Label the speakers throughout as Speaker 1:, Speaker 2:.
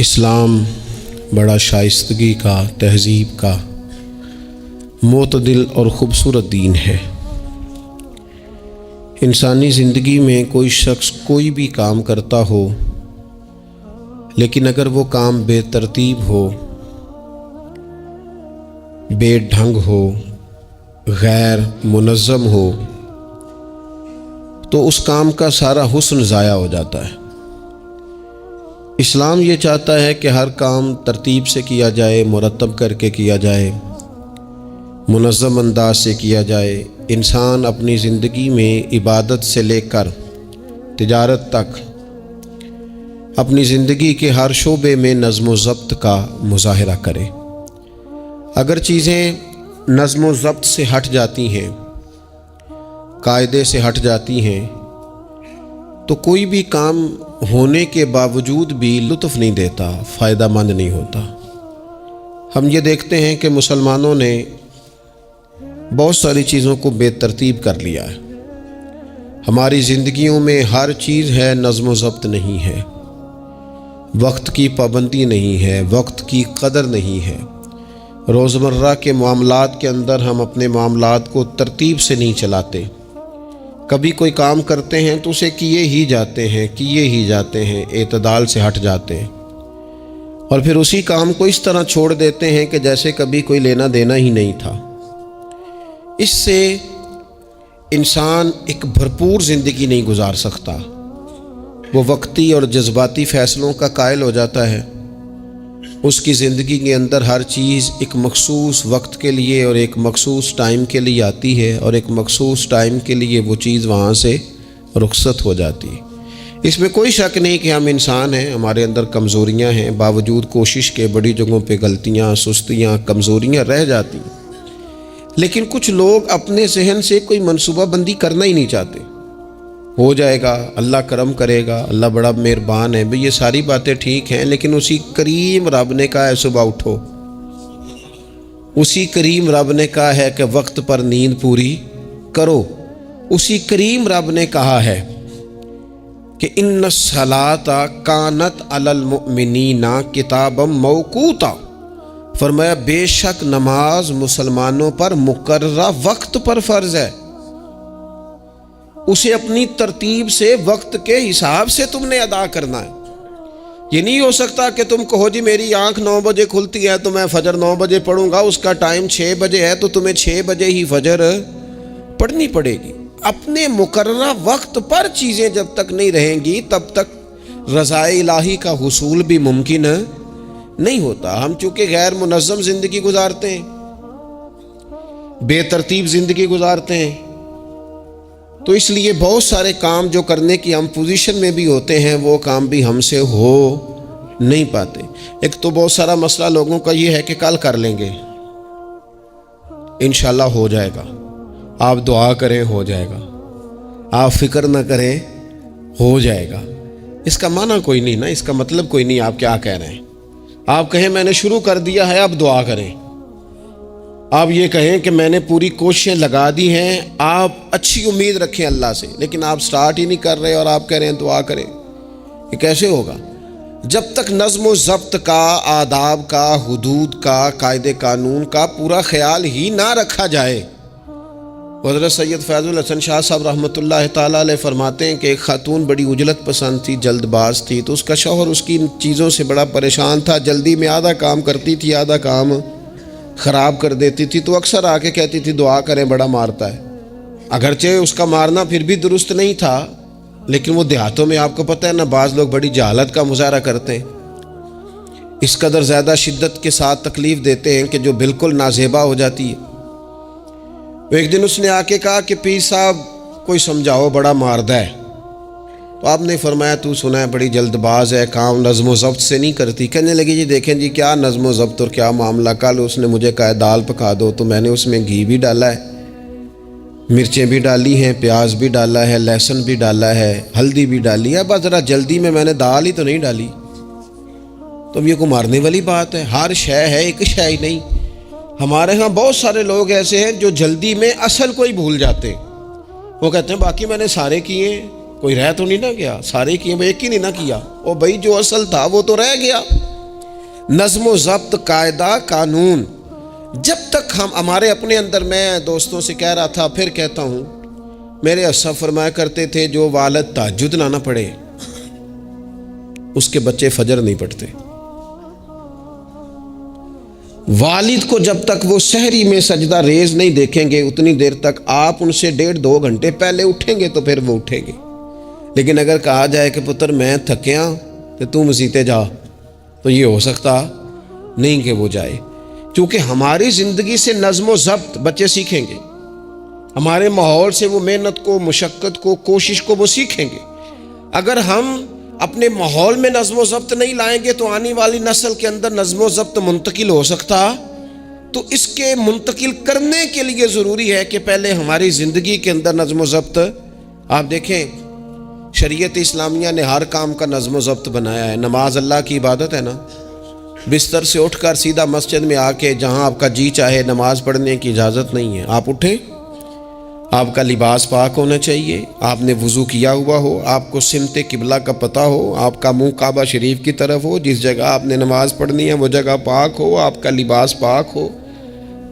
Speaker 1: اسلام بڑا شائستگی کا، تہذیب کا، معتدل اور خوبصورت دین ہے۔ انسانی زندگی میں کوئی شخص کوئی بھی کام کرتا ہو، لیکن اگر وہ کام بے ترتیب ہو، بے ڈھنگ ہو، غیر منظم ہو، تو اس کام کا سارا حسن ضائع ہو جاتا ہے۔ اسلام یہ چاہتا ہے کہ ہر کام ترتیب سے کیا جائے، مرتب کر کے کیا جائے، منظم انداز سے کیا جائے۔ انسان اپنی زندگی میں عبادت سے لے کر تجارت تک اپنی زندگی کے ہر شعبے میں نظم و ضبط کا مظاہرہ کرے۔ اگر چیزیں نظم و ضبط سے ہٹ جاتی ہیں، قاعدے سے ہٹ جاتی ہیں، تو کوئی بھی کام ہونے کے باوجود بھی لطف نہیں دیتا، فائدہ مند نہیں ہوتا۔ ہم یہ دیکھتے ہیں کہ مسلمانوں نے بہت ساری چیزوں کو بے ترتیب کر لیا ہے۔ ہماری زندگیوں میں ہر چیز ہے، نظم و ضبط نہیں ہے، وقت کی پابندی نہیں ہے، وقت کی قدر نہیں ہے۔ روزمرہ کے معاملات کے اندر ہم اپنے معاملات کو ترتیب سے نہیں چلاتے۔ کبھی کوئی کام کرتے ہیں تو اسے کیے ہی جاتے ہیں، اعتدال سے ہٹ جاتے ہیں، اور پھر اسی کام کو اس طرح چھوڑ دیتے ہیں کہ جیسے کبھی کوئی لینا دینا ہی نہیں تھا۔ اس سے انسان ایک بھرپور زندگی نہیں گزار سکتا، وہ وقتی اور جذباتی فیصلوں کا قائل ہو جاتا ہے۔ اس کی زندگی کے اندر ہر چیز ایک مخصوص وقت کے لیے اور ایک مخصوص ٹائم کے لیے آتی ہے، اور ایک مخصوص ٹائم کے لیے وہ چیز وہاں سے رخصت ہو جاتی ہے۔ اس میں کوئی شک نہیں کہ ہم انسان ہیں، ہمارے اندر کمزوریاں ہیں، باوجود کوشش کے بڑی جگہوں پہ غلطیاں، سستیاں، کمزوریاں رہ جاتی ہیں۔ لیکن کچھ لوگ اپنے ذہن سے کوئی منصوبہ بندی کرنا ہی نہیں چاہتے۔ ہو جائے گا، اللہ کرم کرے گا، اللہ بڑا مہربان ہے، بھئی یہ ساری باتیں ٹھیک ہیں، لیکن اسی کریم رب نے کہا ہے صبح اٹھو، اسی کریم رب نے کہا ہے کہ وقت پر نیند پوری کرو، اسی کریم رب نے کہا ہے کہ ان الصلاۃ کانت علی المؤمنین کتابا موقوتا، فرمایا بے شک نماز مسلمانوں پر مقررہ وقت پر فرض ہے۔ اسے اپنی ترتیب سے، وقت کے حساب سے تم نے ادا کرنا ہے۔ یہ نہیں ہو سکتا کہ تم کہو جی میری آنکھ 9 بجے کھلتی ہے تو میں فجر 9 بجے پڑھوں گا، اس کا ٹائم 6 بجے ہے تو تمہیں 6 بجے ہی فجر پڑھنی پڑے گی۔ اپنے مقررہ وقت پر چیزیں جب تک نہیں رہیں گی تب تک رضا الہی کا حصول بھی ممکن نہیں ہوتا۔ ہم چونکہ غیر منظم زندگی گزارتے ہیں، بے ترتیب زندگی گزارتے ہیں، تو اس لیے بہت سارے کام جو کرنے کی ہم پوزیشن میں بھی ہوتے ہیں وہ کام بھی ہم سے ہو نہیں پاتے۔ ایک تو بہت سارا مسئلہ لوگوں کا یہ ہے کہ کل کر لیں گے، انشاءاللہ ہو جائے گا، آپ دعا کریں ہو جائے گا، آپ فکر نہ کریں ہو جائے گا۔ اس کا معنی کوئی نہیں نا، اس کا مطلب کوئی نہیں۔ آپ کیا کہہ رہے ہیں؟ آپ کہیں میں نے شروع کر دیا ہے، اب دعا کریں۔ آپ یہ کہیں کہ میں نے پوری کوششیں لگا دی ہیں، آپ اچھی امید رکھیں اللہ سے، لیکن آپ سٹارٹ ہی نہیں کر رہے اور آپ کہہ رہے ہیں دعا کریں۔ یہ کیسے ہوگا؟ جب تک نظم و ضبط کا، آداب کا، حدود کا، قاعدے قانون کا پورا خیال ہی نہ رکھا جائے۔ حضرت سید فیض الحسن شاہ صاحب رحمۃ اللہ تعالیٰ علیہ فرماتے ہیں کہ ایک خاتون بڑی عجلت پسند تھی، جلد باز تھی، تو اس کا شوہر اس کی چیزوں سے بڑا پریشان تھا، جلدی میں آدھا کام کرتی تھی، آدھا کام خراب کر دیتی تھی، تو اکثر آ کے کہتی تھی دعا کریں بڑا مارتا ہے۔ اگرچہ اس کا مارنا پھر بھی درست نہیں تھا، لیکن وہ دیہاتوں میں آپ کو پتہ ہے نا، بعض لوگ بڑی جہالت کا مظاہرہ کرتے ہیں، اس قدر زیادہ شدت کے ساتھ تکلیف دیتے ہیں کہ جو بالکل نازیبا ہو جاتی ہے۔ ایک دن اس نے آ کے کہا کہ پیر صاحب کوئی سمجھاؤ، بڑا ماردہ ہے۔ تو آپ نے فرمایا تو سنا ہے بڑی جلد باز ہے، کام نظم و ضبط سے نہیں کرتی۔ کہنے لگی جی دیکھیں جی کیا نظم و ضبط اور کیا معاملہ، کل اس نے مجھے کہا دال پکا دو تو میں نے اس میں گھی بھی ڈالا ہے، مرچیں بھی ڈالی ہیں، پیاز بھی ڈالا ہے، لہسن بھی ڈالا ہے، ہلدی بھی ڈالی ہے، بس ذرا جلدی میں نے دال ہی تو نہیں ڈالی۔ تو اب یہ کو مارنے والی بات ہے؟ ہر شے ہے، ایک شے ہی نہیں۔ ہمارے ہاں بہت سارے لوگ ایسے ہیں جو جلدی میں اصل کو ہی بھول جاتے ہیں۔ وہ کہتے ہیں باقی میں نے سارے کیے، کوئی رہ تو نہیں نہ گیا، سارے کیے، ایک ہی نہیں نہ کیا، اور بھائی جو اصل تھا وہ تو رہ گیا۔ نظم و ضبط، قاعدہ، قانون، جب تک ہمارے اپنے اندر، میں دوستوں سے کہہ رہا تھا پھر کہتا ہوں، میرے اسلاف فرمایا کرتے تھے جو والد تہجد نہ پڑھے اس کے بچے فجر نہیں پڑھتے۔ والد کو جب تک وہ سحری میں سجدہ ریز نہیں دیکھیں گے اتنی دیر تک آپ ان سے 1.5-2 گھنٹے پہلے اٹھیں گے تو پھر وہ اٹھیں گے۔ لیکن اگر کہا جائے کہ پتر میں تھکیاں تو تم مسیتے جا، تو یہ ہو سکتا نہیں کہ وہ جائے، کیونکہ ہماری زندگی سے نظم و ضبط بچے سیکھیں گے، ہمارے ماحول سے وہ محنت کو، مشقت کو، کوشش کو وہ سیکھیں گے۔ اگر ہم اپنے ماحول میں نظم و ضبط نہیں لائیں گے تو آنے والی نسل کے اندر نظم و ضبط منتقل ہو سکتا، تو اس کے منتقل کرنے کے لیے ضروری ہے کہ پہلے ہماری زندگی کے اندر نظم و ضبط۔ آپ دیکھیں شریعت اسلامیہ نے ہر کام کا نظم و ضبط بنایا ہے۔ نماز اللہ کی عبادت ہے نا، بستر سے اٹھ کر سیدھا مسجد میں آ کے جہاں آپ کا جی چاہے نماز پڑھنے کی اجازت نہیں ہے۔ آپ اٹھیں، آپ کا لباس پاک ہونا چاہیے، آپ نے وضو کیا ہوا ہو، آپ کو سمت قبلہ کا پتہ ہو، آپ کا منہ کعبہ شریف کی طرف ہو، جس جگہ آپ نے نماز پڑھنی ہے وہ جگہ پاک ہو، آپ کا لباس پاک ہو،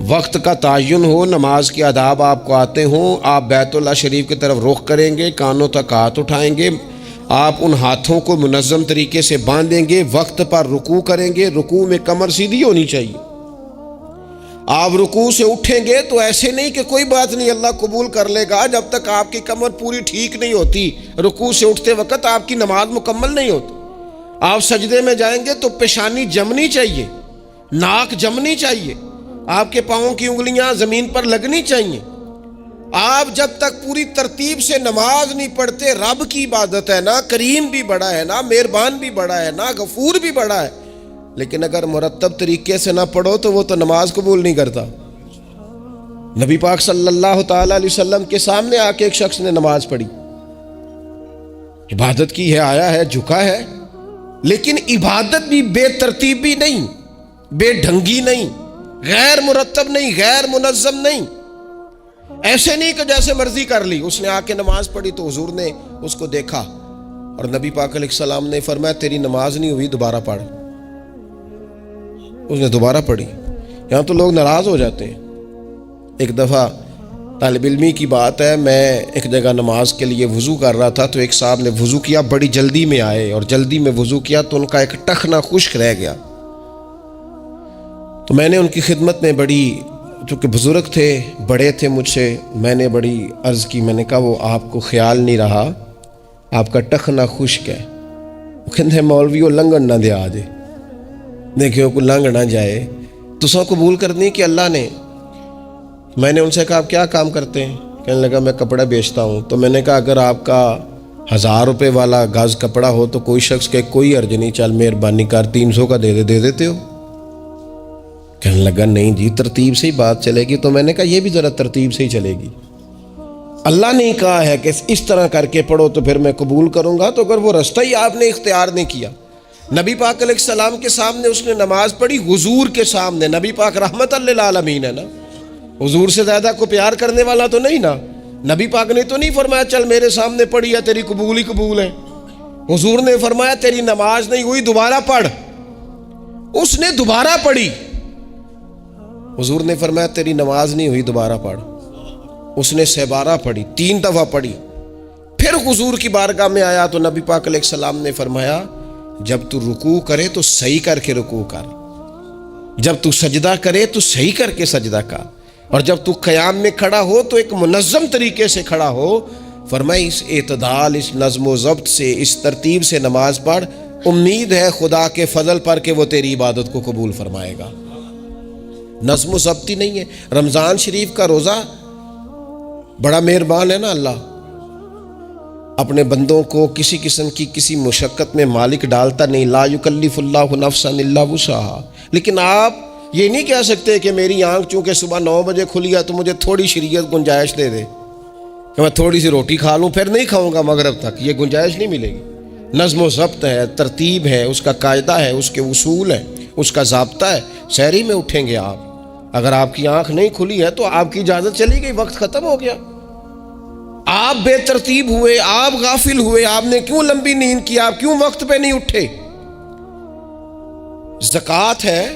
Speaker 1: وقت کا تعین ہو، نماز کے آداب آپ کو آتے ہوں، آپ بیت اللہ شریف کی طرف رخ کریں گے، کانوں تک ہاتھ اٹھائیں گے، آپ ان ہاتھوں کو منظم طریقے سے باندھیں گے، وقت پر رکوع کریں گے، رکوع میں کمر سیدھی ہونی چاہیے۔ آپ رکوع سے اٹھیں گے تو ایسے نہیں کہ کوئی بات نہیں اللہ قبول کر لے گا، جب تک آپ کی کمر پوری ٹھیک نہیں ہوتی رکوع سے اٹھتے وقت آپ کی نماز مکمل نہیں ہوتی۔ آپ سجدے میں جائیں گے تو پیشانی جمنی چاہیے، ناک جمنی چاہیے، آپ کے پاؤں کی انگلیاں زمین پر لگنی چاہیے۔ آپ جب تک پوری ترتیب سے نماز نہیں پڑھتے، رب کی عبادت ہے نا، کریم بھی بڑا ہے نا، مہربان بھی بڑا ہے نا، غفور بھی بڑا ہے، لیکن اگر مرتب طریقے سے نہ پڑھو تو وہ تو نماز قبول نہیں کرتا۔ نبی پاک صلی اللہ تعالی علیہ وسلم کے سامنے آ کے ایک شخص نے نماز پڑھی، عبادت کی ہے، آیا ہے، جھکا ہے، لیکن عبادت بھی بے ترتیب بھی نہیں، بے ڈھنگی نہیں، غیر مرتب نہیں، غیر منظم نہیں، ایسے نہیں کہ جیسے مرضی کر لی۔ اس نے آ کے نماز پڑھی تو حضور نے اس کو دیکھا اور نبی پاک علیہ السلام نے فرمایا تیری نماز نہیں ہوئی، دوبارہ پڑھ۔ اس نے دوبارہ پڑھی۔ یہاں تو لوگ ناراض ہو جاتے ہیں۔ ایک دفعہ طالب علمی کی بات ہے، میں ایک جگہ نماز کے لیے وضو کر رہا تھا تو ایک صاحب نے وضو کیا، بڑی جلدی میں آئے اور جلدی میں وضو کیا تو ان کا ایک ٹخنا خشک رہ گیا۔ تو میں نے ان کی خدمت میں بڑی، چونکہ بزرگ تھے، بڑے تھے مجھ سے، میں نے بڑی عرض کی، میں نے کہا وہ آپ کو خیال نہیں رہا آپ کا ٹخنا خشک ہے؟ وہ کہتے ہیں مولوی وہ لنگن نہ دے آجے، دیکھیں کوئی لنگ نہ جائے، تو سو قبول کرنی کہ اللہ نے۔ میں نے ان سے کہا آپ کیا کام کرتے ہیں؟ کہنے لگا میں کپڑا بیچتا ہوں۔ تو میں نے کہا اگر آپ کا 1000 روپے والا گز کپڑا ہو تو کوئی شخص کہ کوئی عرض نہیں، چل مہربانی کر 300 کا دے دیتے ہو؟ کہنے لگا نہیں جی ترتیب سے ہی بات چلے گی۔ تو میں نے کہا یہ بھی ذرا ترتیب سے ہی چلے گی، اللہ نے کہا ہے کہ اس طرح کر کے پڑھو تو پھر میں قبول کروں گا۔ تو اگر وہ رستہ ہی آپ نے اختیار نہیں کیا، نبی پاک علیہ السلام کے سامنے اس نے نماز پڑھی، حضور کے سامنے، نبی پاک رحمت للعالمین ہے نا، حضور سے زیادہ کو پیار کرنے والا تو نہیں نا۔ نبی پاک نے تو نہیں فرمایا چل میرے سامنے پڑھی یا تیری قبول ہی قبول ہے، حضور نے فرمایا تیری نماز نہیں ہوئی، دوبارہ پڑھ۔ اس نے دوبارہ پڑھی، حضور نے فرمایا تیری نماز نہیں ہوئی، دوبارہ پڑھ۔ اس نے 12 پڑھی، 3 دفعہ پڑھی، پھر حضور کی بارگاہ میں آیا تو نبی پاک علیہ السلام نے فرمایا جب تو رکوع کرے تو صحیح کر کے رکوع کر، جب تو سجدہ کرے تو صحیح کر کے سجدہ کر، اور جب تو قیام میں کھڑا ہو تو ایک منظم طریقے سے کھڑا ہو۔ فرمایا اس اعتدال، اس نظم و ضبط سے، اس ترتیب سے نماز پڑھ، امید ہے خدا کے فضل پر کہ وہ تیری عبادت کو قبول فرمائے گا۔ نظم و ضبط ہی نہیں ہے۔ رمضان شریف کا روزہ بڑا مہربان ہے نا اللہ، اپنے بندوں کو کسی قسم کی کسی مشقت میں مالک ڈالتا نہیں، لا یکلف اللہ نفسا الا وسعہا۔ لیکن آپ یہ نہیں کہہ سکتے کہ میری آنکھ چونکہ صبح 9 بجے کھلی ہے تو مجھے تھوڑی شریعت گنجائش دے دے کہ میں تھوڑی سی روٹی کھا لوں پھر نہیں کھاؤں گا مغرب تک، یہ گنجائش نہیں ملے گی۔ نظم و ضبط ہے، ترتیب ہے، اس کا قاعدہ ہے، اس کے اصول ہے، اس کا ضابطہ ہے۔ سحری میں اٹھیں گے آپ، اگر آپ کی آنکھ نہیں کھلی ہے تو آپ کی اجازت چلی گئی، وقت ختم ہو گیا۔ آپ بے ترتیب ہوئے، آپ غافل ہوئے، آپ نے کیوں لمبی نیند کی، آپ کیوں وقت پہ نہیں اٹھے؟ زکوٰۃ ہے،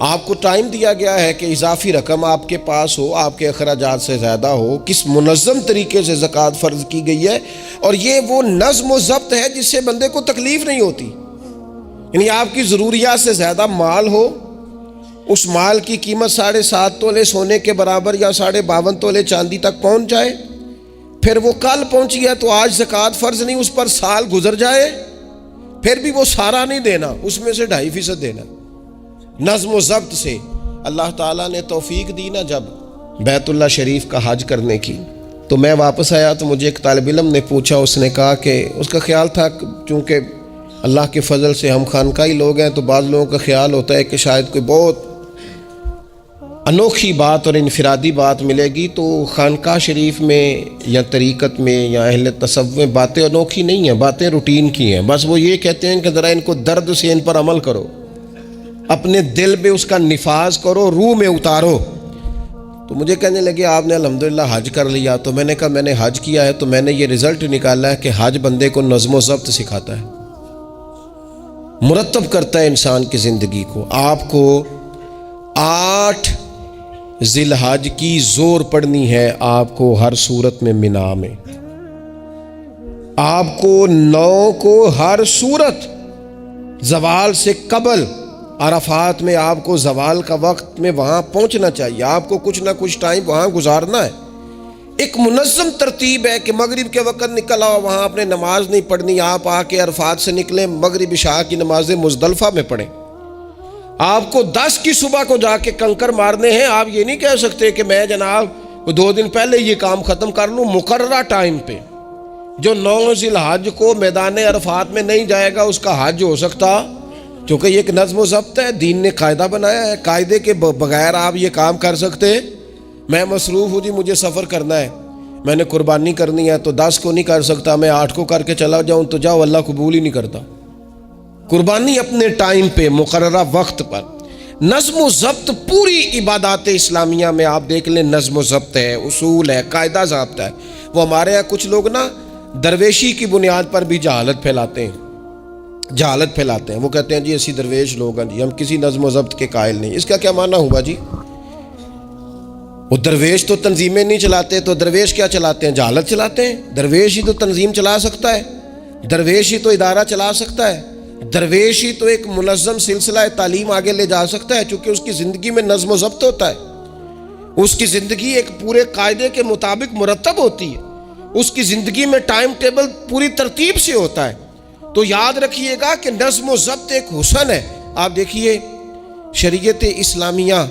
Speaker 1: آپ کو ٹائم دیا گیا ہے کہ اضافی رقم آپ کے پاس ہو، آپ کے اخراجات سے زیادہ ہو، کس منظم طریقے سے زکوٰۃ فرض کی گئی ہے، اور یہ وہ نظم و ضبط ہے جس سے بندے کو تکلیف نہیں ہوتی. یعنی آپ کی ضروریات سے زیادہ مال ہو، اس مال کی قیمت 7.5 تولے سونے کے برابر یا 52.5 تولے چاندی تک پہنچ جائے، پھر وہ کل پہنچی ہے تو آج زکوٰۃ فرض نہیں، اس پر سال گزر جائے، پھر بھی وہ سارا نہیں دینا، اس میں سے 2.5% دینا. نظم و ضبط سے اللہ تعالیٰ نے توفیق دی نا جب بیت اللہ شریف کا حج کرنے کی. تو میں واپس آیا تو مجھے ایک طالب علم نے پوچھا، اس نے کہا کہ اس کا خیال تھا چونکہ اللہ کے فضل سے ہم خانقاہی لوگ ہیں تو بعض لوگوں کا خیال ہوتا ہے کہ شاید کوئی بہت انوکھی بات اور انفرادی بات ملے گی، تو خانقاہ شریف میں یا طریقت میں یا اہل تصوف میں باتیں انوکھی نہیں ہیں، باتیں روٹین کی ہیں. بس وہ یہ کہتے ہیں کہ ذرا ان کو درد سے ان پر عمل کرو، اپنے دل میں اس کا نفاذ کرو، روح میں اتارو. تو مجھے کہنے لگے آپ نے الحمدللہ حج کر لیا. تو میں نے کہا میں نے حج کیا ہے تو میں نے یہ رزلٹ نکالا ہے کہ حج بندے کو نظم و ضبط سکھاتا ہے، مرتب کرتا ہے انسان کی زندگی کو. آپ کو 8 ذی الحج کی زور پڑنی ہے، آپ کو ہر صورت میں مینا میں، آپ کو 9 کو ہر صورت زوال سے قبل عرفات میں آپ کو زوال کا وقت میں وہاں پہنچنا چاہیے، آپ کو کچھ نہ کچھ ٹائم وہاں گزارنا ہے. ایک منظم ترتیب ہے کہ مغرب کے وقت نکل آؤ، وہاں آپ نے نماز نہیں پڑھنی، آپ آ کے عرفات سے نکلیں، مغرب عشاء کی نمازیں مزدلفہ میں پڑھیں. آپ کو 10 کی صبح کو جا کے کنکر مارنے ہیں، آپ یہ نہیں کہہ سکتے کہ میں جناب 2 دن پہلے یہ کام ختم کر لوں. مقررہ ٹائم پہ جو 9 ذی الحج کو میدان عرفات میں نہیں جائے گا اس کا حج ہو سکتا، کیونکہ یہ ایک نظم و ضبط ہے، دین نے قاعدہ بنایا ہے، قاعدے کے بغیر آپ یہ کام کر سکتے. میں مصروف ہوں جی، مجھے سفر کرنا ہے، میں نے قربانی کرنی ہے تو 10 کو نہیں کر سکتا، میں 8 کو کر کے چلا جاؤں تو جاؤ، اللہ قبول ہی نہیں کرتا. قربانی اپنے ٹائم پہ مقررہ وقت پر. نظم و ضبط پوری عبادات اسلامیہ میں آپ دیکھ لیں، نظم و ضبط ہے، اصول ہے، قاعدہ ضابطہ ہے. وہ ہمارے یہاں کچھ لوگ نا درویشی کی بنیاد پر بھی جہالت پھیلاتے ہیں. وہ کہتے ہیں جی اسی درویش لوگ ہیں جی، ہم کسی نظم و ضبط کے قائل نہیں. اس کا کیا معنی ہوا جی؟ وہ درویش تو تنظیمیں نہیں چلاتے، تو درویش کیا چلاتے ہیں؟ جہالت چلاتے ہیں. درویش ہی تو تنظیم چلا سکتا ہے، درویش ہی تو ادارہ چلا سکتا ہے، درویش ہی تو ایک منظم سلسلہ تعلیم آگے لے جا سکتا ہے، چونکہ اس کی زندگی میں نظم و ضبط ہوتا ہے، اس کی زندگی ایک پورے قاعدے کے مطابق مرتب ہوتی ہے، اس کی زندگی میں ٹائم ٹیبل پوری ترتیب سے ہوتا ہے. تو یاد رکھیے گا کہ نظم و ضبط ایک حسن ہے. آپ دیکھیے شریعت اسلامیہ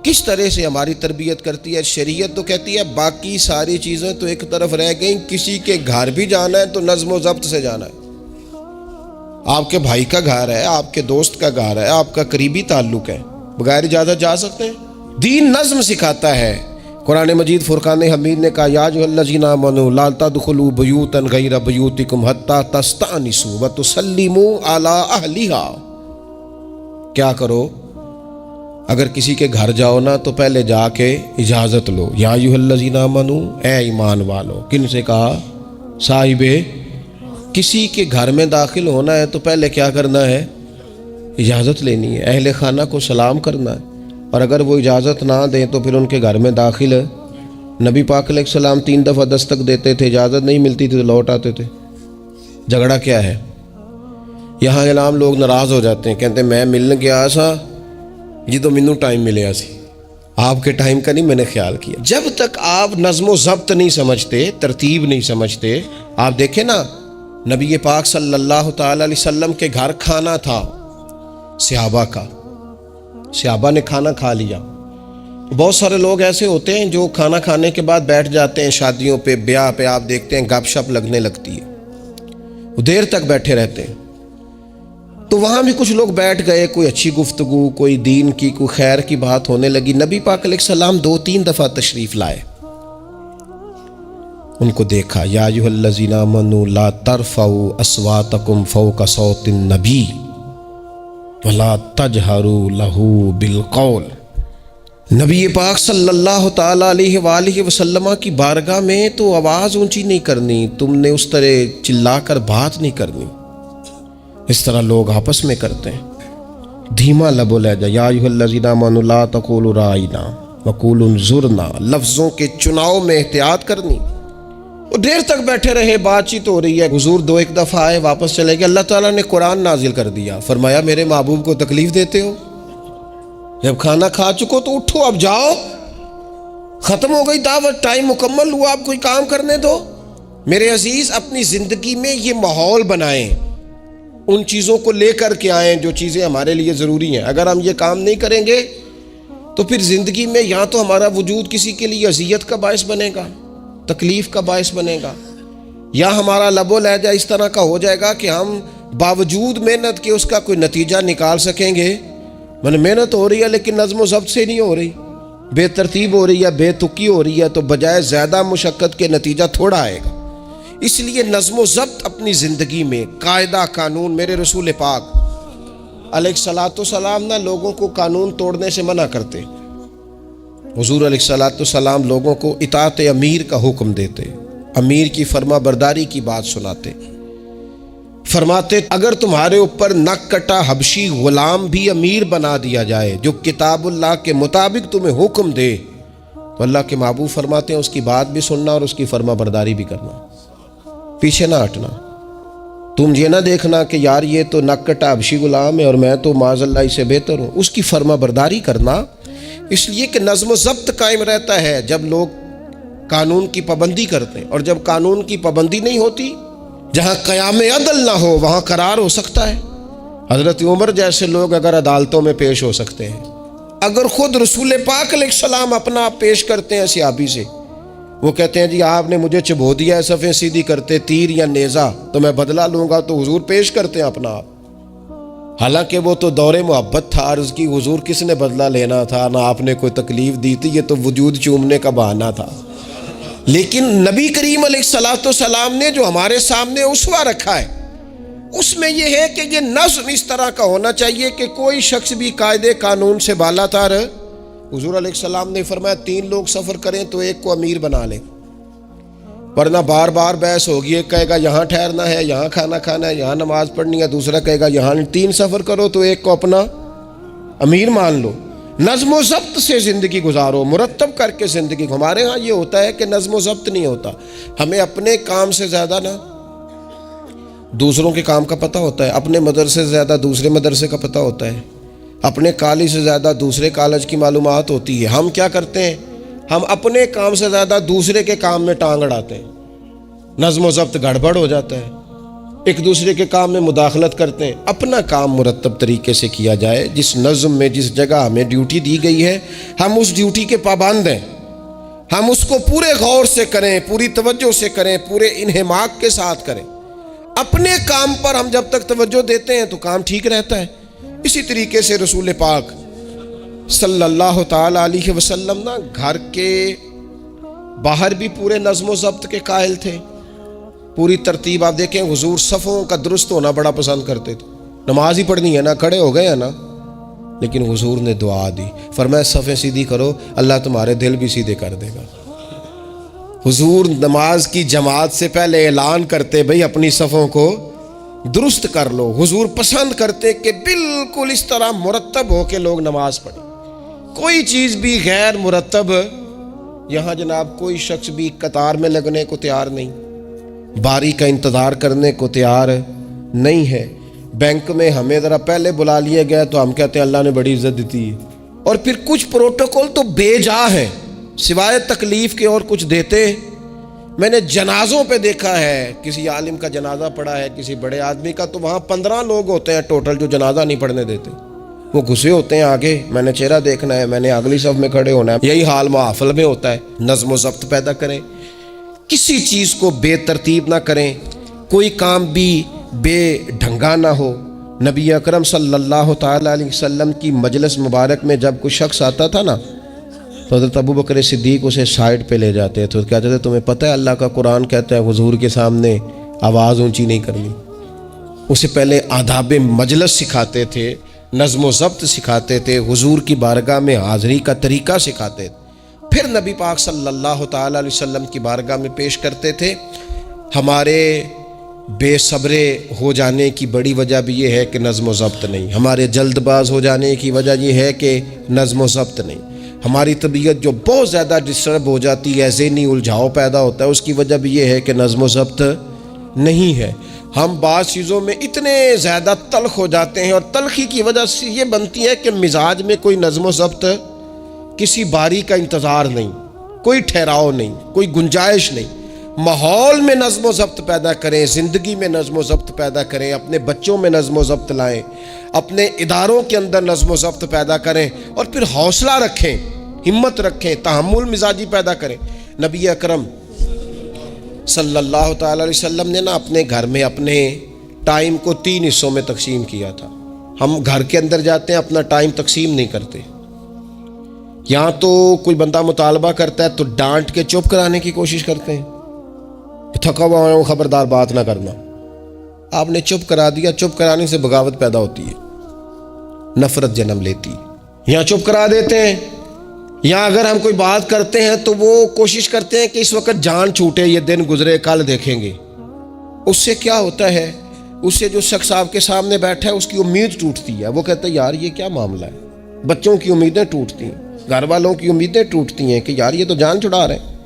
Speaker 1: کس طرح سے ہماری تربیت کرتی ہے. شریعت تو کہتی ہے باقی ساری چیزیں تو ایک طرف رہ گئیں، کسی کے گھر بھی جانا ہے تو نظم و ضبط سے جانا ہے. آپ کے بھائی کا گھر ہے، آپ کے دوست کا گھر ہے، آپ کا قریبی تعلق ہے، بغیر اجازت جا سکتے ہیں؟ دین نظم سکھاتا ہے. قرآن مجید فرقان حمید نے کہا یا ایھا الذین آمنوا لا تدخلوا بیوتا غیر بیوتکم حتی تستأنسوا وتسلموا علی اہلھا. کیا کرو؟ اگر کسی کے گھر جاؤ نا تو پہلے جا کے اجازت لو. یا ایھا الذین آمنوا، اے ایمان والو. کن سے کہا؟ صاحب کسی کے گھر میں داخل ہونا ہے تو پہلے کیا کرنا ہے؟ اجازت لینی ہے. اہل خانہ کو سلام کرنا ہے، اور اگر وہ اجازت نہ دیں تو پھر ان کے گھر میں داخل ہے. نبی پاک علیہ السلام 3 دفعہ دستک دیتے تھے، اجازت نہیں ملتی تھی تو لوٹ آتے تھے. جھگڑا کیا ہے؟ یہاں عام لوگ ناراض ہو جاتے ہیں، کہتے ہیں میں ملنے گیا سا جی تو مینوں ٹائم ملیا سی، آپ کے ٹائم کا نہیں میں نے خیال کیا. جب تک آپ نظم و ضبط نہیں سمجھتے، ترتیب نہیں سمجھتے. آپ دیکھیں نا نبی پاک صلی اللہ تعالی علیہ وسلم کے گھر کھانا تھا صحابہ کا، صحابہ نے کھانا کھا لیا. بہت سارے لوگ ایسے ہوتے ہیں جو کھانا کھانے کے بعد بیٹھ جاتے ہیں، شادیوں پہ بیاہ پہ آپ دیکھتے ہیں گپ شپ لگنے لگتی ہے، وہ دیر تک بیٹھے رہتے ہیں. تو وہاں بھی کچھ لوگ بیٹھ گئے، کوئی اچھی گفتگو، کوئی دین کی، کوئی خیر کی بات ہونے لگی. نبی پاک علیہ السلام 2-3 دفعہ تشریف لائے، ان کو دیکھا. یا ایھا الذین آمنوا لا ترفعوا اصواتکم فوق صوت النبی ولا تجہروا لہ بالقول. نبی پاک صلی اللہ تعالی علیہ وآلہ وسلم کی بارگاہ میں تو آواز اونچی نہیں کرنی، تم نے اس طرح چلا کر بات نہیں کرنی، اس طرح لوگ آپس میں کرتے ہیں. دھیما لب و لہجہ، یا ایھا الذین آمنوا لا تقولوا رائنا وقولوا انظرنا، لفظوں کے چناؤ میں احتیاط کرنی۔ وہ دیر تک بیٹھے رہے، بات چیت ہو رہی ہے، حضور دو ایک دفعہ آئے، واپس چلے گئے۔ اللہ تعالیٰ نے قرآن نازل کر دیا، فرمایا میرے محبوب کو تکلیف دیتے ہو؟ جب کھانا کھا چکو تو اٹھو، اب جاؤ، ختم ہو گئی دعوت، ٹائم مکمل ہوا، اب کوئی کام کرنے دو۔ میرے عزیز، اپنی زندگی میں یہ ماحول بنائیں، ان چیزوں کو لے کر کے آئیں جو چیزیں ہمارے لیے ضروری ہیں۔ اگر ہم یہ کام نہیں کریں گے تو پھر زندگی میں یا تو ہمارا وجود کسی کے لیے اذیت کا باعث بنے گا، تکلیف کا باعث بنے گا، یا ہمارا لب و لہجہ اس طرح کا ہو جائے گا کہ ہم باوجود محنت کے اس کا کوئی نتیجہ نکال سکیں گے۔ محنت ہو رہی ہے لیکن نظم و ضبط سے نہیں ہو رہی، بے ترتیب ہو رہی ہے، بے تکی ہو رہی ہے، تو بجائے زیادہ مشقت کے نتیجہ تھوڑا آئے گا۔ اس لیے نظم و ضبط اپنی زندگی میں، قاعدہ قانون۔ میرے رسول پاک علیہ الصلاۃ والسلام نہ لوگوں کو قانون توڑنے سے منع کرتے، حضور علیہ الصلاۃ والسلام لوگوں کو اطاعت امیر کا حکم دیتے، امیر کی فرما برداری کی بات سناتے، فرماتے اگر تمہارے اوپر نک کٹا حبشی غلام بھی امیر بنا دیا جائے جو کتاب اللہ کے مطابق تمہیں حکم دے، تو اللہ کے محبوب فرماتے ہیں اس کی بات بھی سننا اور اس کی فرما برداری بھی کرنا، پیچھے نہ ہٹنا۔ تم یہ نہ دیکھنا کہ یار یہ تو نک کٹا حبشی غلام ہے اور میں تو معاذ اللہ اس سے بہتر ہوں، اس کی فرما برداری کرنا۔ اس لیے کہ نظم و ضبط قائم رہتا ہے جب لوگ قانون کی پابندی کرتے ہیں، اور جب قانون کی پابندی نہیں ہوتی، جہاں قیام عدل نہ ہو وہاں قرار ہو سکتا ہے۔ حضرت عمر جیسے لوگ اگر عدالتوں میں پیش ہو سکتے ہیں، اگر خود رسول پاک علیہ السلام اپنا آپ پیش کرتے ہیں صحابی سے، وہ کہتے ہیں جی آپ نے مجھے چبھو دیا ہے صفیں سیدھی کرتے تیر یا نیزہ، تو میں بدلہ لوں گا، تو حضور پیش کرتے ہیں اپنا آپ، حالانکہ وہ تو دور محبت تھا، عرض کی حضور کس نے بدلہ لینا تھا، نہ آپ نے کوئی تکلیف دی تھی، یہ تو وجود چومنے کا بہانہ تھا۔ لیکن نبی کریم علیہ الصلاۃ والسلام نے جو ہمارے سامنے اسوہ رکھا ہے، اس میں یہ ہے کہ یہ نظم اس طرح کا ہونا چاہیے کہ کوئی شخص بھی قاعدے قانون سے بالا تر۔ حضور علیہ السلام نے فرمایا 3 لوگ سفر کریں تو ایک کو امیر بنا لیں، ورنہ بار بار بحث ہوگی، ایک کہے گا یہاں ٹھہرنا ہے، یہاں کھانا کھانا ہے، یہاں نماز پڑھنی ہے، دوسرا کہے گا یہاں۔ 3 سفر کرو تو ایک کو اپنا امیر مان لو۔ نظم و ضبط سے زندگی گزارو، مرتب کر کے زندگی۔ ہمارے ہاں یہ ہوتا ہے کہ نظم و ضبط نہیں ہوتا، ہمیں اپنے کام سے زیادہ نا دوسروں کے کام کا پتہ ہوتا ہے، اپنے مدرسے سے زیادہ دوسرے مدرسے کا پتہ ہوتا ہے، اپنے کالج سے زیادہ دوسرے کالج کی معلومات ہوتی ہے۔ ہم کیا کرتے ہیں؟ ہم اپنے کام سے زیادہ دوسرے کے کام میں ٹانگ اڑاتے ہیں، نظم و ضبط گڑبڑ ہو جاتا ہے، ایک دوسرے کے کام میں مداخلت کرتے ہیں۔ اپنا کام مرتب طریقے سے کیا جائے، جس نظم میں جس جگہ ہمیں ڈیوٹی دی گئی ہے ہم اس ڈیوٹی کے پابند ہیں، ہم اس کو پورے غور سے کریں، پوری توجہ سے کریں، پورے انہماک کے ساتھ کریں۔ اپنے کام پر ہم جب تک توجہ دیتے ہیں تو کام ٹھیک رہتا ہے۔ اسی طریقے سے رسول پاک صلی اللہ تعالی علیہ وسلم نا گھر کے باہر بھی پورے نظم و ضبط کے قائل تھے، پوری ترتیب۔ آپ دیکھیں حضور صفوں کا درست ہونا بڑا پسند کرتے تھے، نماز ہی پڑھنی ہے نا، کھڑے ہو گئے ہیں نا، لیکن حضور نے دعا دی، فرمایا صفیں سیدھی کرو، اللہ تمہارے دل بھی سیدھے کر دے گا۔ حضور نماز کی جماعت سے پہلے اعلان کرتے بھئی اپنی صفوں کو درست کر لو۔ حضور پسند کرتے کہ بالکل اس طرح مرتب ہو کے لوگ نماز پڑھیں، کوئی چیز بھی غیر مرتب، یہاں جناب کوئی شخص بھی قطار میں لگنے کو تیار نہیں، باری کا انتظار کرنے کو تیار نہیں ہے۔ بینک میں ہمیں ذرا پہلے بلا لیا گیا تو ہم کہتے ہیں اللہ نے بڑی عزت دیتی ہے، اور پھر کچھ پروٹوکول تو بے جا ہیں، سوائے تکلیف کے اور کچھ دیتے۔ میں نے جنازوں پہ دیکھا ہے، کسی عالم کا جنازہ پڑھا ہے، کسی بڑے آدمی کا، تو وہاں 15 لوگ ہوتے ہیں ٹوٹل جو جنازہ نہیں پڑھنے دیتے، وہ گھسے ہوتے ہیں آگے، میں نے چہرہ دیکھنا ہے، میں نے اگلی صف میں کھڑے ہونا ہے۔ یہی حال محافل میں ہوتا ہے۔ نظم و ضبط پیدا کریں، کسی چیز کو بے ترتیب نہ کریں، کوئی کام بھی بے ڈھنگا نہ ہو۔ نبی اکرم صلی اللہ تعالی علیہ وسلم کی مجلس مبارک میں جب کوئی شخص آتا تھا نا تو حضرت ابوبکر صدیق اسے سائڈ پہ لے جاتے تو کہتے تھے تمہیں پتہ ہے اللہ کا قرآن کہتا ہے حضور کے سامنے آواز اونچی نہیں کرنی۔ اسے پہلے آداب مجلس سکھاتے تھے، نظم و ضبط سکھاتے تھے، حضور کی بارگاہ میں حاضری کا طریقہ سکھاتے تھے، پھر نبی پاک صلی اللہ تعالی علیہ وسلم کی بارگاہ میں پیش کرتے تھے۔ ہمارے بے صبرے ہو جانے کی بڑی وجہ بھی یہ ہے کہ نظم و ضبط نہیں، ہمارے جلد باز ہو جانے کی وجہ یہ ہے کہ نظم و ضبط نہیں، ہماری طبیعت جو بہت زیادہ ڈسٹرب ہو جاتی ہے، ذہنی الجھاؤ پیدا ہوتا ہے، اس کی وجہ بھی یہ ہے کہ نظم و ضبط نہیں ہے۔ ہم بعض چیزوں میں اتنے زیادہ تلخ ہو جاتے ہیں، اور تلخی کی وجہ سے یہ بنتی ہے کہ مزاج میں کوئی نظم و ضبط، کسی باری کا انتظار نہیں، کوئی ٹھہراؤ نہیں، کوئی گنجائش نہیں۔ ماحول میں نظم و ضبط پیدا کریں، زندگی میں نظم و ضبط پیدا کریں، اپنے بچوں میں نظم و ضبط لائیں، اپنے اداروں کے اندر نظم و ضبط پیدا کریں، اور پھر حوصلہ رکھیں، ہمت رکھیں، تحمل مزاجی پیدا کریں۔ نبی اکرم صلی اللہ تعالی علیہ وسلم نے اپنے گھر میں اپنے ٹائم کو 3 حصوں میں تقسیم کیا تھا۔ ہم گھر کے اندر جاتے ہیں، اپنا ٹائم تقسیم نہیں کرتے، یہاں تو کوئی بندہ مطالبہ کرتا ہے تو ڈانٹ کے چپ کرانے کی کوشش کرتے ہیں، تھکا ہوا ہوں خبردار بات نہ کرنا۔ آپ نے چپ کرا دیا، چپ کرانے سے بغاوت پیدا ہوتی ہے، نفرت جنم لیتی ہے۔ یہاں چپ کرا دیتے ہیں، یا اگر ہم کوئی بات کرتے ہیں تو وہ کوشش کرتے ہیں کہ اس وقت جان چھوٹے، یہ دن گزرے کل دیکھیں گے۔ اس سے کیا ہوتا ہے، اس سے جو شخص آپ کے سامنے بیٹھا ہے اس کی امید ٹوٹتی ہے، وہ کہتا ہے یار یہ کیا معاملہ ہے۔ بچوں کی امیدیں ٹوٹتی ہیں، گھر والوں کی امیدیں ٹوٹتی ہیں کہ یار یہ تو جان چھڑا رہے ہیں۔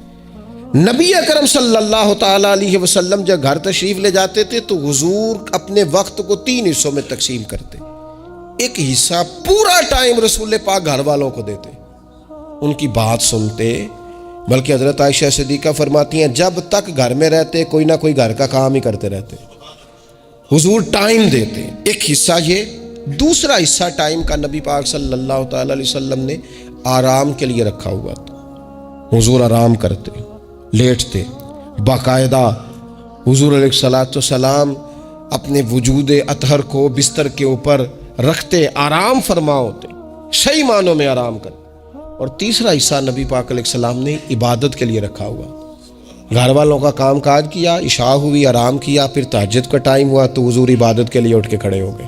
Speaker 1: نبی اکرم صلی اللہ تعالی علیہ وسلم جب گھر تشریف لے جاتے تھے تو حضور اپنے وقت کو 3 حصوں میں تقسیم کرتے۔ ایک حصہ پورا ٹائم رسول پاک گھر والوں کو دیتے، ان کی بات سنتے، بلکہ حضرت عائشہ صدیقہ فرماتی ہیں جب تک گھر میں رہتے کوئی نہ کوئی گھر کا کام ہی کرتے رہتے، حضور ٹائم دیتے۔ ایک حصہ یہ، دوسرا حصہ ٹائم کا نبی پاک صلی اللہ تعالی علیہ وسلم نے آرام کے لیے رکھا ہوا تھا۔ حضور آرام کرتے، لیٹتے، باقاعدہ حضور علیہ الصلوۃ والسلام اپنے وجود اطہر کو بستر کے اوپر رکھتے، آرام فرما ہوتے، صحیح معنوں میں آرام کرتے۔ اور تیسرا حصہ نبی پاک علیہ السلام نے عبادت کے لیے رکھا ہوا، گھر والوں کا کام کاج کیا، عشاء ہوئی، آرام کیا، پھر تہجد کا ٹائم ہوا تو حضور عبادت کے لیے اٹھ کے کھڑے ہو گئے۔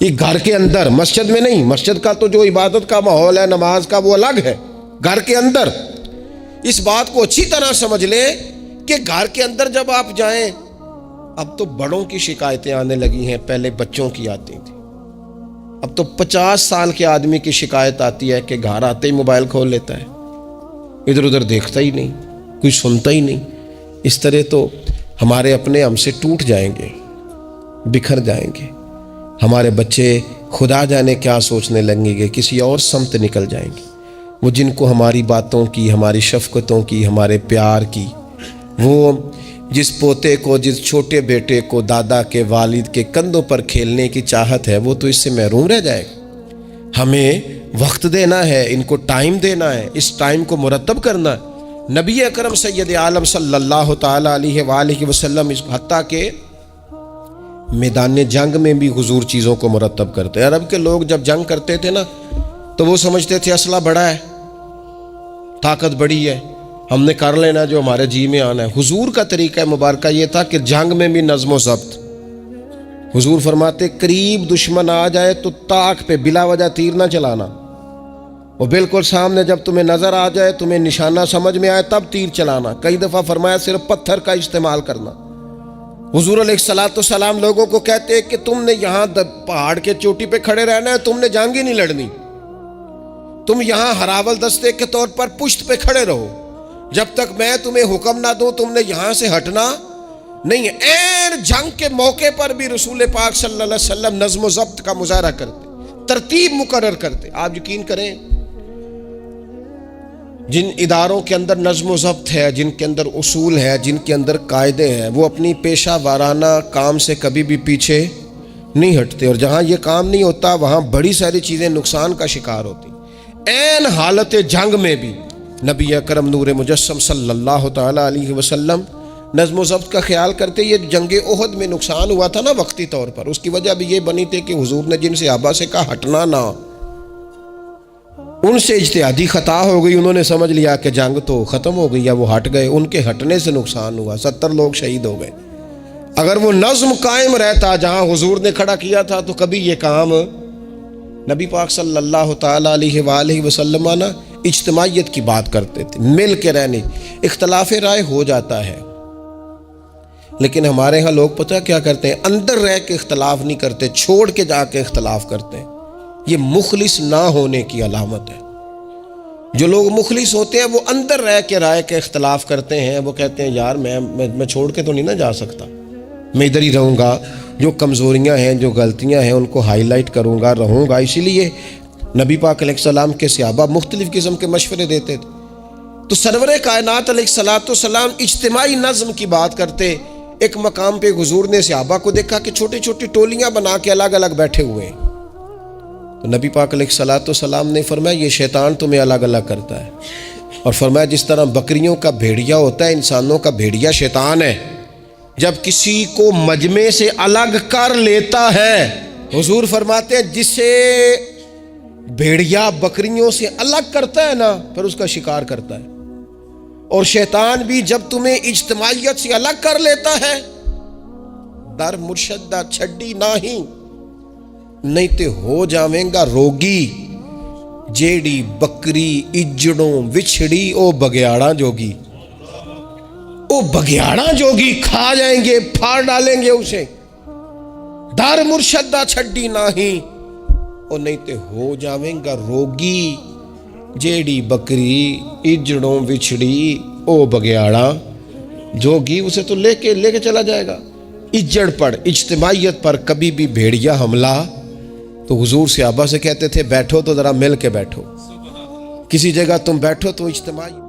Speaker 1: یہ گھر کے اندر، مسجد میں نہیں، مسجد کا تو جو عبادت کا ماحول ہے نماز کا وہ الگ ہے، گھر کے اندر اس بات کو اچھی طرح سمجھ لیں کہ گھر کے اندر جب آپ جائیں، اب تو بڑوں کی شکایتیں آنے لگی ہیں، پہلے بچوں کی آتی تھی، اب تو 50 سال کے آدمی کی شکایت آتی ہے کہ گھر آتے ہی موبائل کھول لیتا ہے، ادھر ادھر دیکھتا ہی نہیں، کوئی سنتا ہی نہیں۔ اس طرح تو ہمارے اپنے ہم سے ٹوٹ جائیں گے، بکھر جائیں گے، ہمارے بچے خدا جانے کیا سوچنے لگیں گے، کسی اور سمت نکل جائیں گے۔ وہ جن کو ہماری باتوں کی، ہماری شفقتوں کی، ہمارے پیار کی، وہ جس پوتے کو، جس چھوٹے بیٹے کو دادا کے والد کے کندھوں پر کھیلنے کی چاہت ہے، وہ تو اس سے محروم رہ جائے گا۔ ہمیں وقت دینا ہے، ان کو ٹائم دینا ہے، اس ٹائم کو مرتب کرنا ہے۔ نبی اکرم سید عالم صلی اللہ تعالی علیہ وآلہ وسلم حتیٰ کہ میدان جنگ میں بھی حضور چیزوں کو مرتب کرتے۔ عرب کے لوگ جب جنگ کرتے تھے نا تو وہ سمجھتے تھے اسلحہ بڑا ہے، طاقت بڑی ہے، ہم نے کر لینا جو ہمارے جی میں آنا ہے۔ حضور کا طریقہ مبارکہ یہ تھا کہ جنگ میں بھی نظم و ضبط۔ حضور فرماتے قریب دشمن آ جائے تو طاق پہ بلا وجہ تیر نہ چلانا، وہ بالکل سامنے جب تمہیں نظر آ جائے، تمہیں نشانہ سمجھ میں آئے تب تیر چلانا۔ کئی دفعہ فرمایا صرف پتھر کا استعمال کرنا۔ حضور علیہ الصلوۃ والسلام لوگوں کو کہتے ہیں کہ تم نے یہاں پہاڑ کے چوٹی پہ کھڑے رہنا ہے، تم نے جنگ ہی نہیں لڑنی، تم یہاں ہراول دستے کے طور پر پشت پہ کھڑے رہو، جب تک میں تمہیں حکم نہ دوں تم نے یہاں سے ہٹنا نہیں ہے۔ ایر جنگ کے موقع پر بھی رسول پاک صلی اللہ علیہ وسلم نظم و ضبط کا مظاہرہ کرتے، ترتیب مقرر کرتے۔ آپ یقین کریں جن اداروں کے اندر نظم و ضبط ہے، جن کے اندر اصول ہے، جن کے اندر قاعدے ہیں، وہ اپنی پیشہ وارانہ کام سے کبھی بھی پیچھے نہیں ہٹتے، اور جہاں یہ کام نہیں ہوتا وہاں بڑی ساری چیزیں نقصان کا شکار ہوتی۔ این حالت جنگ میں بھی نبی اکرم نور مجسم صلی اللہ تعالی علیہ وسلم نظم و ضبط کا خیال کرتے۔ یہ جنگ احد میں نقصان ہوا تھا نا وقتی طور پر، اس کی وجہ بھی یہ بنی تھی کہ حضور نے جن صحابہ سے کہا ہٹنا نہ، ان سے اجتہادی خطا ہو گئی، انہوں نے سمجھ لیا کہ جنگ تو ختم ہو گئی ہے، وہ ہٹ گئے، ان کے ہٹنے سے نقصان ہوا، 70 لوگ شہید ہو گئے۔ اگر وہ نظم قائم رہتا جہاں حضور نے کھڑا کیا تھا تو کبھی یہ کام نبی پاک صلی اللہ تعالی علیہ وآلہ وسلم نا اجتماعیت کی بات کرتے تھے، مل کے رہنے۔ اختلاف رائے ہو جاتا ہے، لیکن ہمارے ہاں لوگ پتہ کیا کرتے ہیں، اندر رہ کے اختلاف نہیں کرتے، چھوڑ کے جا کے اختلاف کرتے ہیں۔ یہ مخلص نہ ہونے کی علامت ہے۔ جو لوگ مخلص ہوتے ہیں وہ اندر رہ کے رائے کے اختلاف کرتے ہیں، وہ کہتے ہیں یار میں چھوڑ کے تو نہیں نہ جا سکتا، میں ادھر ہی رہوں گا، جو کمزوریاں ہیں جو غلطیاں ہیں ان کو ہائی لائٹ کروں گا، رہوں گا۔ اسی لیے نبی پاک علیہ السلام کے صحابہ مختلف قسم کے مشورے دیتے تھے۔ تو سرور کائنات علیہ السلام اجتماعی نظم کی بات کرتے۔ ایک مقام پہ حضور نے صحابہ کو دیکھا کہ چھوٹی چھوٹی ٹولیاں بنا کے الگ الگ بیٹھے ہوئے ہیں۔ تو نبی پاک علیہ السلام نے فرمایا یہ شیطان تمہیں الگ الگ کرتا ہے، اور فرمایا جس طرح بکریوں کا بھیڑیا ہوتا ہے، انسانوں کا بھیڑیا شیطان ہے۔ جب کسی کو مجمع سے الگ کر لیتا ہے، حضور فرماتے ہیں جسے بھیڑیا بکریوں سے الگ کرتا ہے نا، پھر اس کا شکار کرتا ہے۔ اور شیطان بھی جب تمہیں اجتماعیت سے الگ کر لیتا ہے، در مرشدہ چھڈی نہیں تے ہو جاویں گا روگی، جیڑی بکری اجڑوں وچھڑی او بگیاڑاں جوگی۔ او بگیاڑاں جوگی کھا جائیں گے، پھاڑ ڈالیں گے اسے۔ در مرشدہ چھڈی او نہیں تے ہو جاویں گا روگی، جیڑی بکری اجڑوں وچھڑی او بگیاڑاں جوگی۔ اسے تو لے کے چلا جائے گا۔ اجڑ پر، اجتماعیت پر کبھی بھی بھیڑیا حملہ۔ تو حضور صحابہ سے کہتے تھے بیٹھو تو ذرا مل کے بیٹھو، کسی جگہ تم بیٹھو تو اجتماعی